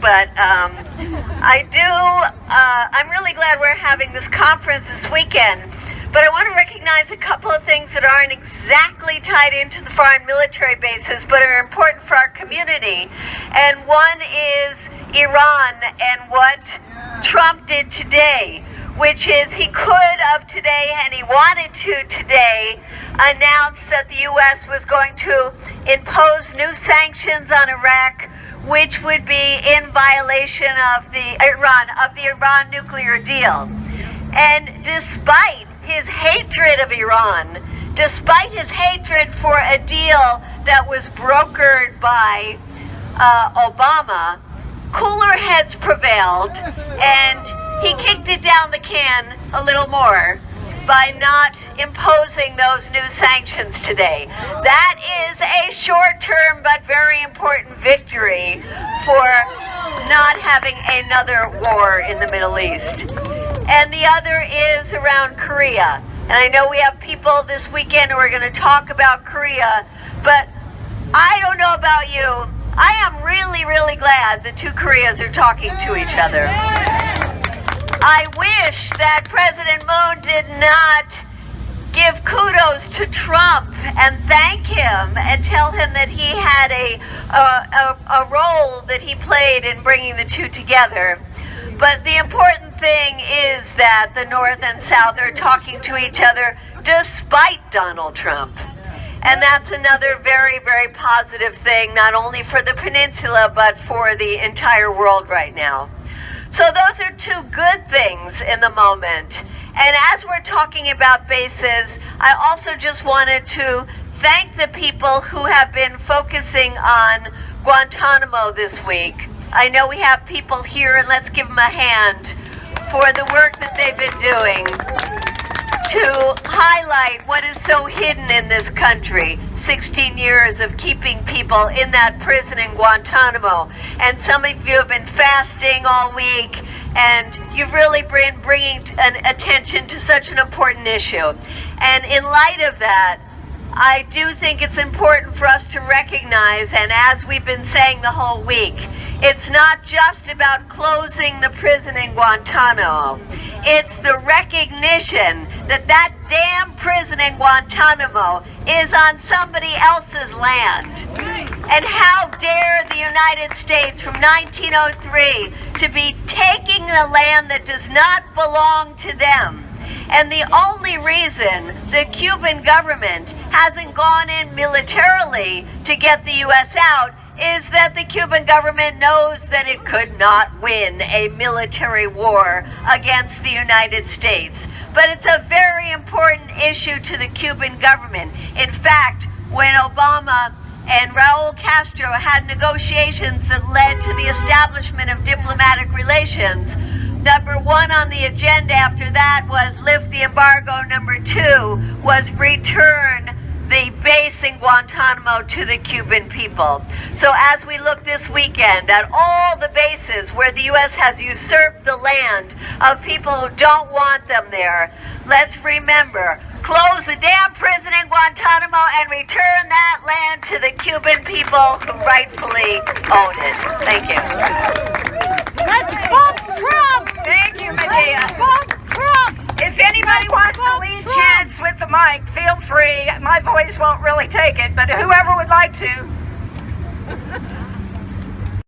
but I'm really glad we're having this conference this weekend. But I want to recognize a couple of things that aren't exactly tied into the foreign military bases, but are important for our community. And one is Iran and what Trump did today, which is he could have today, and he wanted to today, announce that the U.S. was going to impose new sanctions on Iraq, which would be in violation of the Iran nuclear deal. And despite his hatred of Iran, despite his hatred for a deal that was brokered by Obama, cooler heads prevailed, and he kicked it down the can a little more by not imposing those new sanctions today. That is a short-term but very important victory for not having another war in the Middle East. And the other is around Korea. And I know we have people this weekend who are going to talk about Korea, but I don't know about you. I am really, really glad the two Koreas are talking to each other. I wish that President Moon did not give kudos to Trump and thank him and tell him that he had a role that he played in bringing the two together. But the important thing is that the North and South are talking to each other despite Donald Trump. And that's another very, very positive thing, not only for the peninsula, but for the entire world right now. So those are two good things in the moment. And as we're talking about bases, I also just wanted to thank the people who have been focusing on Guantanamo this week. I know we have people here, and let's give them a hand for the work that they've been doing to highlight what is so hidden in this country. 16 years of keeping people in that prison in Guantanamo. And some of you have been fasting all week, and you've really been bringing an attention to such an important issue. And in light of that, I do think it's important for us to recognize, and as we've been saying the whole week, it's not just about closing the prison in Guantanamo. It's the recognition that that damn prison in Guantanamo is on somebody else's land. And how dare the United States from 1903 to be taking the land that does not belong to them. And the only reason the Cuban government hasn't gone in militarily to get the U.S. out is that the Cuban government knows that it could not win a military war against the United States. But it's a very important issue to the Cuban government. In fact, when Obama and Raul Castro had negotiations that led to the establishment of diplomatic relations, number one on the agenda after that was lift the embargo. Number two was return the base in Guantanamo to the Cuban people. So as we look this weekend at all the bases where the U.S. has usurped the land of people who don't want them there, let's remember, close the damn prison in Guantanamo and return that land to the Cuban people who rightfully own it. Thank you. Let's bump Trump! Thank you, Medea. Let's bump Trump! If anybody wants to lead chants with the mic, feel free. My voice won't really take it, but whoever would like to.